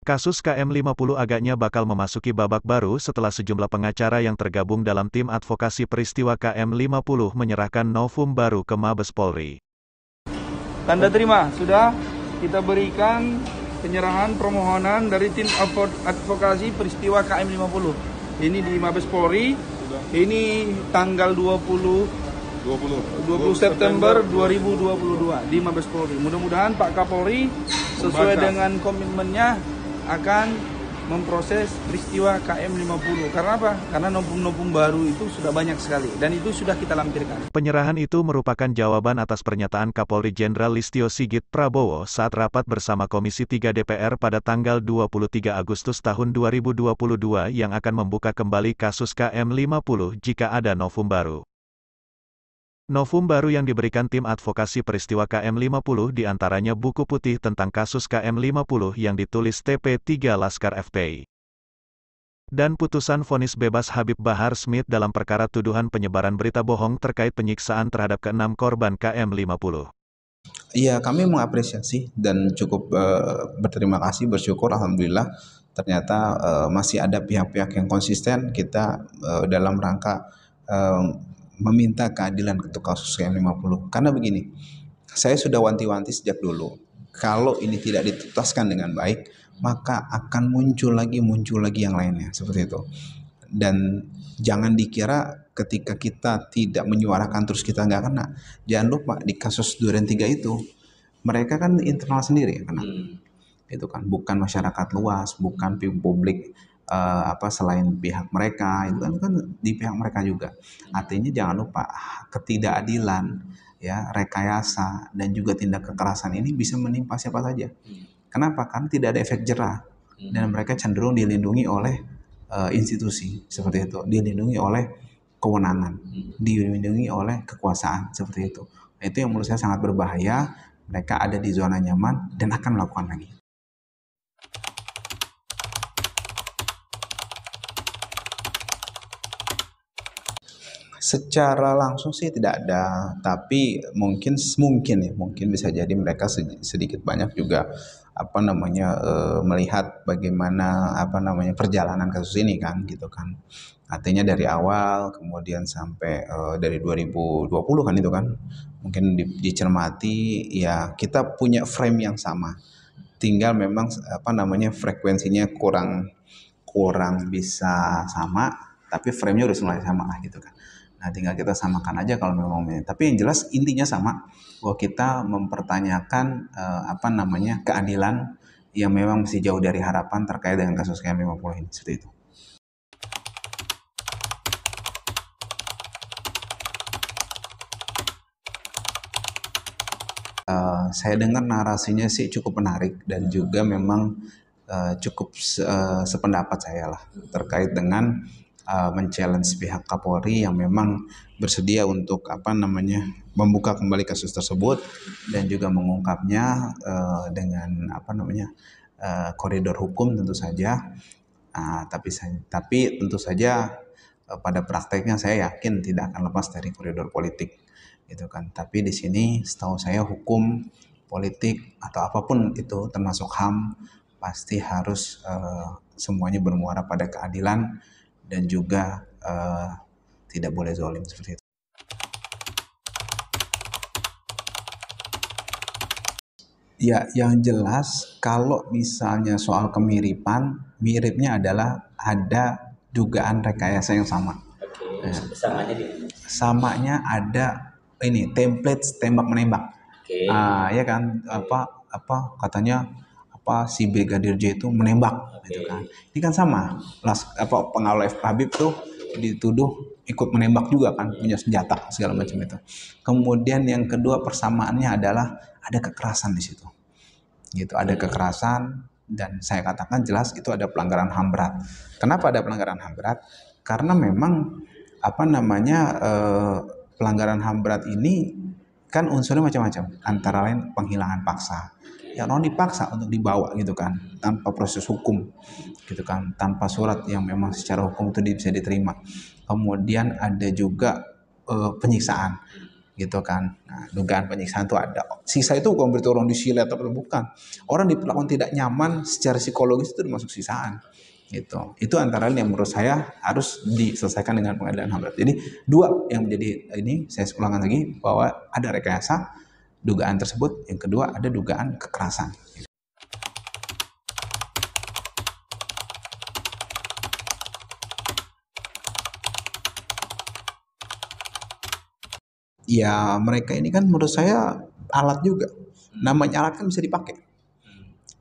Kasus KM50 agaknya bakal memasuki babak baru setelah sejumlah pengacara yang tergabung dalam tim advokasi peristiwa KM50 menyerahkan novum baru ke Mabes Polri. Tanda terima sudah kita berikan penyerahan permohonan dari tim advokasi peristiwa KM50. Ini di Mabes Polri. Ini tanggal 20 September 2022 di Mabes Polri. Mudah-mudahan Pak Kapolri sesuai dengan komitmennya akan memproses peristiwa KM50. Karena apa? Karena novum-novum baru itu sudah banyak sekali dan itu sudah kita lampirkan. Penyerahan itu merupakan jawaban atas pernyataan Kapolri Jenderal Listio Sigit Prabowo saat rapat bersama Komisi 3 DPR pada tanggal 23 Agustus tahun 2022 yang akan membuka kembali kasus KM50 jika ada novum baru. Novum baru yang diberikan tim advokasi peristiwa KM50 diantaranya buku putih tentang kasus KM50 yang ditulis TP3 Laskar FPI. Dan putusan vonis bebas Habib Bahar Smith dalam perkara tuduhan penyebaran berita bohong terkait penyiksaan terhadap ke-6 korban KM50. Iya, kami mengapresiasi dan cukup berterima kasih, bersyukur, alhamdulillah ternyata masih ada pihak-pihak yang konsisten kita dalam rangka meminta keadilan untuk kasus KM50. Karena begini, saya sudah wanti-wanti sejak dulu, kalau ini tidak dituntaskan dengan baik, maka akan muncul lagi yang lainnya, seperti itu. Dan jangan dikira ketika kita tidak menyuarakan terus kita nggak kena. Jangan lupa di kasus Duren 3 itu, mereka kan internal sendiri yang kena. Itu kan bukan masyarakat luas, bukan publik selain pihak mereka, itu kan di pihak mereka juga. Artinya jangan lupa ketidakadilan, ya, rekayasa dan juga tindak kekerasan ini bisa menimpa siapa saja. Kenapa? Karena tidak ada efek jerah dan mereka cenderung dilindungi oleh institusi seperti itu, dilindungi oleh kewenangan, dilindungi oleh kekuasaan seperti itu. Itu yang menurut saya sangat berbahaya. Mereka ada di zona nyaman dan akan melakukan lagi. Secara langsung sih tidak ada, tapi mungkin bisa jadi mereka sedikit banyak juga melihat bagaimana perjalanan kasus ini kan, gitu kan. Artinya dari awal kemudian sampai dari 2020 kan, itu kan mungkin dicermati, ya kita punya frame yang sama, tinggal memang frekuensinya kurang bisa sama, tapi framenya udah mulai sama lah, gitu kan. Nah, tinggal kita samakan aja kalau memang ini. Tapi yang jelas intinya sama, bahwa kita mempertanyakan keadilan yang memang masih jauh dari harapan terkait dengan kasus KM50 ini, seperti itu. Saya dengar narasinya sih cukup menarik dan juga memang cukup sependapat saya lah terkait dengan men-challenge pihak Kapolri yang memang bersedia untuk membuka kembali kasus tersebut dan juga mengungkapnya dengan koridor hukum tentu saja. Tapi tentu saja pada prakteknya saya yakin tidak akan lepas dari koridor politik, gitu kan. Tapi di sini setahu saya hukum, politik atau apapun itu termasuk HAM pasti harus semuanya bermuara pada keadilan dan juga tidak boleh zalim, seperti itu. Ya, yang jelas kalau misalnya soal kemiripan, miripnya adalah ada dugaan rekayasa yang sama. Samanya ada ini template tembak menembak. Ya kan, katanya si Brigadir J itu menembak, gitu kan. Ini kan sama. Pengawal Habib tuh dituduh ikut menembak juga kan, punya senjata segala macam itu. Kemudian yang kedua persamaannya adalah ada kekerasan di situ. Gitu, ada kekerasan dan saya katakan jelas itu ada pelanggaran HAM berat. Kenapa ada pelanggaran HAM berat? Karena memang pelanggaran HAM berat ini kan unsurnya macam-macam, antara lain penghilangan paksa. Ya, non dipaksa untuk dibawa, gitu kan, tanpa proses hukum, gitu kan, tanpa surat yang memang secara hukum itu bisa diterima. Kemudian ada juga penyiksaan. gitu kan. Nah, dugaan penyiksaan itu ada. Sisa itu bukan berarti orang disilet atau bukan. Orang diperlakukan tidak nyaman secara psikologis itu termasuk sisaan. Gitu. Itu antara lain yang menurut saya harus diselesaikan dengan pengadilan HAM berat. Jadi dua yang menjadi ini, saya ulangkan lagi bahwa ada rekayasa dugaan tersebut, yang kedua ada dugaan kekerasan. Ya mereka ini kan menurut saya alat juga. Namanya alat kan bisa dipakai.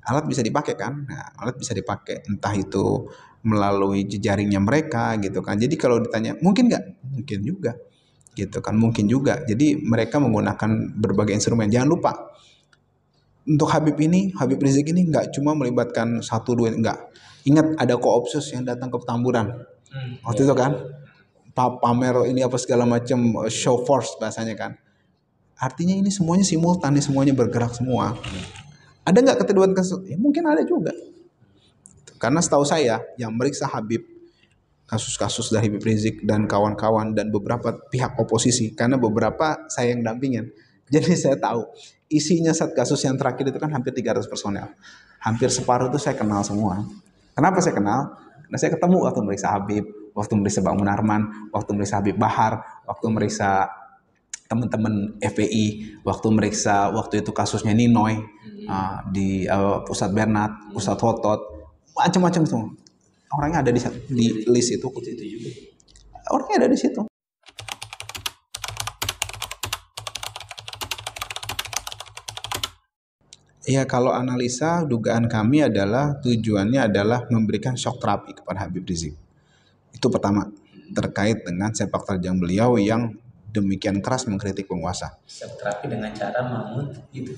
Alat bisa dipakai kan? Nah, alat bisa dipakai entah itu melalui jejaringnya mereka gitu kan. Jadi kalau ditanya mungkin nggak? Mungkin juga gitu kan, mungkin juga. Jadi mereka menggunakan berbagai instrumen. Jangan lupa untuk Habib Rizik ini nggak cuma melibatkan satu dua, enggak. Ingat ada Koopsus yang datang ke Petamburan waktu itu kan, pamer ini apa segala macam, show force bahasanya kan. Artinya ini semuanya simultan, semuanya bergerak semua. Ada nggak keterlibatan kasus? Ya, mungkin ada juga. Karena setahu saya yang meriksa Habib, kasus-kasus dari Habib Rizik dan kawan-kawan dan beberapa pihak oposisi, karena beberapa saya yang dampingin. Jadi saya tahu isinya saat kasus yang terakhir itu kan hampir 300 personel. Hampir separuh itu saya kenal semua. Kenapa saya kenal? Karena saya ketemu waktu meriksa Habib, waktu meriksa Bang Munarman, waktu meriksa Habib Bahar, waktu meriksa teman-teman FPI, waktu meriksa waktu itu kasusnya Ninoy di Pusat Bernat, Pusat Hotot, macam-macam semua. Orangnya ada di list itu. Orangnya ada di situ. Ya kalau analisa dugaan kami adalah tujuannya adalah memberikan shock terapi kepada Habib Rizik. Itu pertama, terkait dengan sepak terjang beliau yang demikian keras mengkritik penguasa. Shock terapi dengan cara gitu.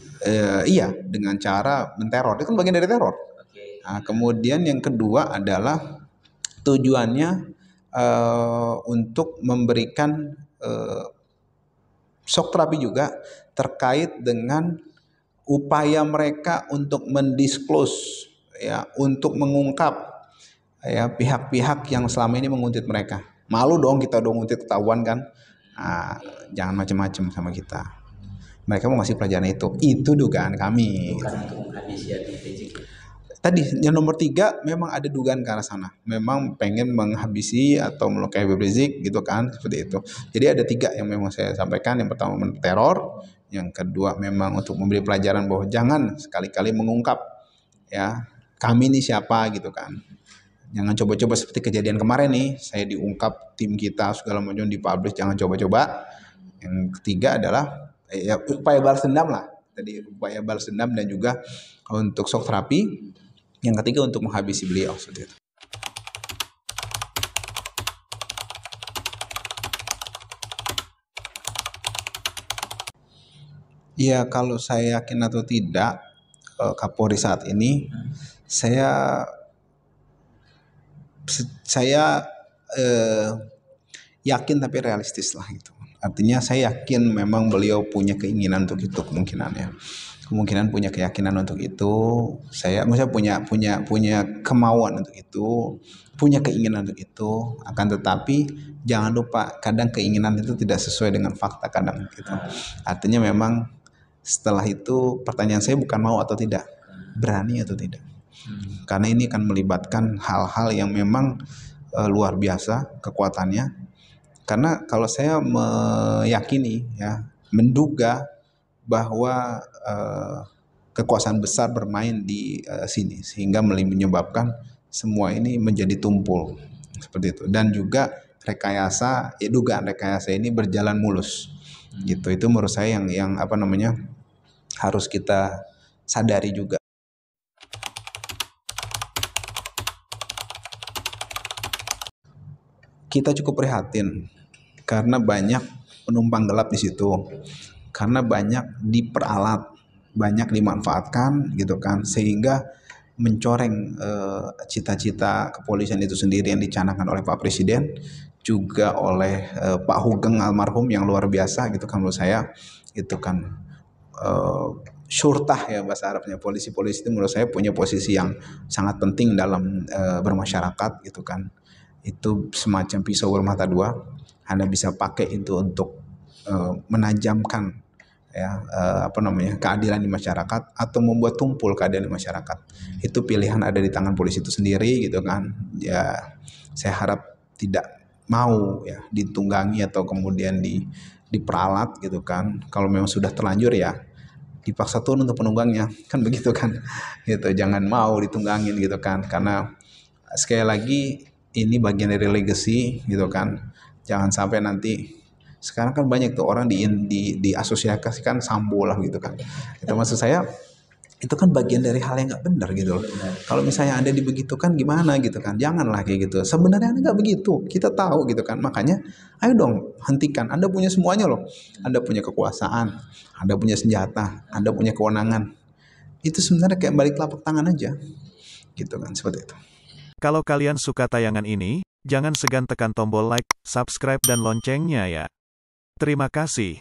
Iya, dengan cara menteror. Itu kan bagian dari teror. Okay. Nah, kemudian yang kedua adalah tujuannya untuk memberikan shock terapi juga terkait dengan upaya mereka untuk mendisclose, ya, untuk mengungkap ya pihak-pihak yang selama ini menguntit mereka. Malu dong kita dong nguntit ketahuan kan. Nah, jangan macam-macam sama kita. Mereka mau ngasih pelajaran itu. Itu dugaan kami. Bukan untuk menghabisi Habib Rizik. Tadi yang nomor 3 memang ada dugaan ke arah sana. Memang pengen menghabisi atau melukai Habib Rizik gitu kan, seperti itu. Jadi ada 3 yang memang saya sampaikan. Yang pertama teror, yang kedua memang untuk memberi pelajaran bahwa jangan sekali-kali mengungkap ya kami ini siapa gitu kan. Jangan coba-coba seperti kejadian kemarin nih, saya diungkap tim kita segala macam dipublish, jangan coba-coba. Yang ketiga adalah ya upaya balas dendam lah. Tadi upaya balas dendam dan juga untuk shock terapi. Yang ketiga untuk menghabisi beliau seperti itu. Ya kalau saya yakin atau tidak Kapolri saat ini, saya yakin tapi realistis lah gitu. Artinya saya yakin memang beliau punya keinginan untuk itu, kemungkinan punya keyakinan untuk itu. Saya punya kemauan untuk itu, punya keinginan untuk itu. Akan tetapi jangan lupa kadang keinginan itu tidak sesuai dengan fakta kadang gitu. Artinya memang setelah itu pertanyaan saya bukan mau atau tidak, berani atau tidak. Karena ini akan melibatkan hal-hal yang memang luar biasa kekuatannya. Karena kalau saya meyakini ya, menduga bahwa kekuasaan besar bermain di sini sehingga menyebabkan semua ini menjadi tumpul seperti itu. Dan juga rekayasa, dugaan rekayasa ini berjalan mulus. Gitu. Itu menurut saya yang harus kita sadari juga. Kita cukup prihatin karena banyak penumpang gelap di situ, karena banyak diperalat, banyak dimanfaatkan gitu kan, sehingga mencoreng cita-cita kepolisian itu sendiri yang dicanangkan oleh Pak Presiden, juga oleh Pak Hugeng almarhum yang luar biasa gitu kan menurut saya. Itu kan syurtah ya bahasa Arabnya, polisi-polisi itu menurut saya punya posisi yang sangat penting dalam bermasyarakat gitu kan. Itu semacam pisau bermata dua. Anda bisa pakai itu untuk menajamkan ya keadilan di masyarakat atau membuat tumpul keadilan di masyarakat. Itu pilihan ada di tangan polisi itu sendiri gitu kan. Ya saya harap tidak mau ya ditunggangi atau kemudian diperalat gitu kan. Kalau memang sudah terlanjur ya dipaksa turun untuk penunggangnya kan begitu kan. Gitu, jangan mau ditunggangin gitu kan, karena sekali lagi ini bagian dari legacy gitu kan. Jangan sampai nanti, sekarang kan banyak tuh orang diasosiasikan Sambo lah gitu kan. Itu maksud saya, itu kan bagian dari hal yang nggak benar gitu loh. Kalau misalnya Anda dibegitukan gimana gitu kan, janganlah kayak gitu. Sebenarnya Anda nggak begitu, kita tahu gitu kan. Makanya ayo dong hentikan. Anda punya semuanya loh. Anda punya kekuasaan, Anda punya senjata, Anda punya kewenangan. Itu sebenarnya kayak balik telapak tangan aja gitu kan, seperti itu. Kalau kalian suka tayangan ini, jangan segan tekan tombol like, subscribe dan loncengnya ya. Terima kasih.